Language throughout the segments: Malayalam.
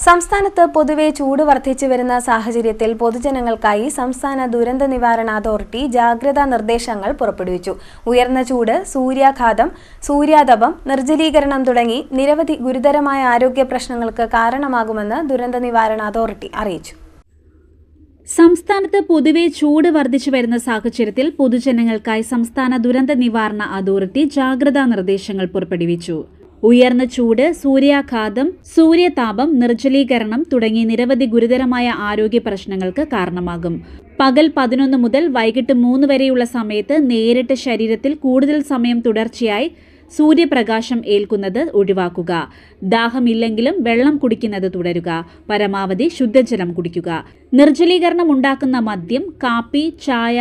സംസ്ഥാനത്ത് പൊതുവെ ചൂട് വർദ്ധിച്ചു വരുന്ന സാഹചര്യത്തിൽ പൊതുജനങ്ങൾക്കായി സംസ്ഥാന ദുരന്ത നിവാരണ അതോറിറ്റി ജാഗ്രതാ നിർദ്ദേശങ്ങൾ പുറപ്പെടുവിച്ചു. ഉയർന്ന ചൂട്, സൂര്യാഘാതം, സൂര്യാതപം, നിർജ്ജലീകരണം തുടങ്ങി നിരവധി ഗുരുതരമായ ആരോഗ്യ പ്രശ്നങ്ങൾക്ക് കാരണമാകുമെന്ന് ദുരന്ത നിവാരണ അതോറിറ്റി അറിയിച്ചു. സംസ്ഥാനത്ത് പൊതുവെ ചൂട് വർദ്ധിച്ചു വരുന്ന സാഹചര്യത്തിൽ പൊതുജനങ്ങൾക്കായി സംസ്ഥാന ദുരന്ത നിവാരണ അതോറിറ്റി ജാഗ്രതാ നിർദ്ദേശങ്ങൾ പുറപ്പെടുവിച്ചു. ഉയർന്ന ചൂട്, സൂര്യാഘാതം, സൂര്യതാപം, നിർജ്ജലീകരണം തുടങ്ങി നിരവധി ഗുരുതരമായ ആരോഗ്യ പ്രശ്നങ്ങൾക്ക് കാരണമാകും. പകൽ 11 മുതൽ വൈകിട്ട് 3 വരെയുള്ള സമയത്ത് നേരിട്ട് ശരീരത്തിൽ കൂടുതൽ സമയം തുടർച്ചയായി സൂര്യപ്രകാശം ഏൽക്കുന്നത് ഒഴിവാക്കുക. ദാഹമില്ലെങ്കിലും വെള്ളം കുടിക്കുന്നത് തുടരുക. പരമാവധി ശുദ്ധജലം കുടിക്കുക. നിർജ്ജലീകരണം ഉണ്ടാക്കുന്ന മദ്യം, കാപ്പി, ചായ,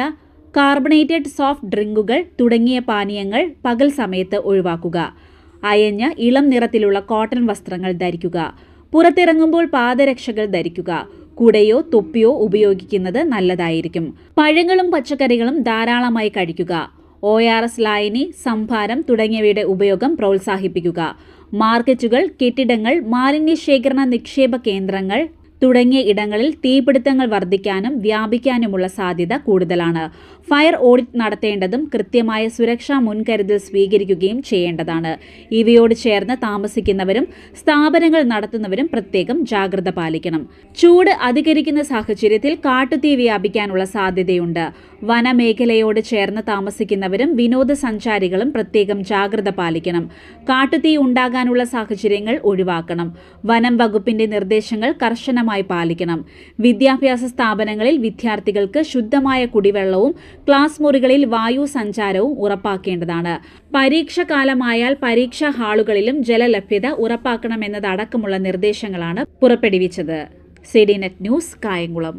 കാർബണേറ്റഡ് സോഫ്റ്റ് ഡ്രിങ്കുകൾ തുടങ്ങിയ പാനീയങ്ങൾ പകൽ സമയത്ത് ഒഴിവാക്കുക. അയഞ്ഞ ഇളം നിറത്തിലുള്ള കോട്ടൺ വസ്ത്രങ്ങൾ ധരിക്കുക. പുറത്തിറങ്ങുമ്പോൾ പാദരക്ഷകൾ ധരിക്കുക. കുടയോ തൊപ്പിയോ ഉപയോഗിക്കുന്നത് നല്ലതായിരിക്കും. പഴങ്ങളും പച്ചക്കറികളും ധാരാളമായി കഴിക്കുക. ORS ലായനി, സംഭാരം തുടങ്ങിയവയുടെ ഉപയോഗം പ്രോത്സാഹിപ്പിക്കുക. മാർക്കറ്റുകൾ, കെട്ടിടങ്ങൾ, മാലിന്യ ശേഖരണ നിക്ഷേപ കേന്ദ്രങ്ങൾ തുടങ്ങിയ ഇടങ്ങളിൽ തീപിടുത്തങ്ങൾ വർദ്ധിക്കാനും വ്യാപിക്കാനുമുള്ള സാധ്യത കൂടുതലാണ്. ഫയർ ഓഡിറ്റ് നടത്തേണ്ടതും കൃത്യമായ സുരക്ഷാ മുൻകരുതൽ സ്വീകരിക്കുകയും ചെയ്യേണ്ടതാണ്. ഇവയോട് ചേർന്ന് താമസിക്കുന്നവരും സ്ഥാപനങ്ങൾ നടത്തുന്നവരും പ്രത്യേകം ജാഗ്രത പാലിക്കണം. ചൂട് അധികരിക്കുന്ന സാഹചര്യത്തിൽ കാട്ടുതീ വ്യാപിക്കാനുള്ള സാധ്യതയുണ്ട്. വനമേഖലയോട് ചേർന്ന് താമസിക്കുന്നവരും വിനോദസഞ്ചാരികളും പ്രത്യേകം ജാഗ്രത പാലിക്കണം. കാട്ടുതീ ഉണ്ടാകാനുള്ള സാഹചര്യങ്ങൾ ഒഴിവാക്കണം. വനം വകുപ്പിന്റെ നിർദ്ദേശങ്ങൾ കർശനമായി പാലിക്കണം. വിദ്യാഭ്യാസ സ്ഥാപനങ്ങളിൽ വിദ്യാർത്ഥികൾക്ക് ശുദ്ധമായ കുടിവെള്ളവും ക്ലാസ് മുറികളിൽ വായു സഞ്ചാരവും ഉറപ്പാക്കേണ്ടതാണ്. പരീക്ഷാകാലമായാൽ പരീക്ഷാ ഹാളുകളിലും ജലലഭ്യത ഉറപ്പാക്കണമെന്നതടക്കമുള്ള നിർദ്ദേശങ്ങളാണ് പുറപ്പെടുവിച്ചത്. CDNet news, Kayamkulam.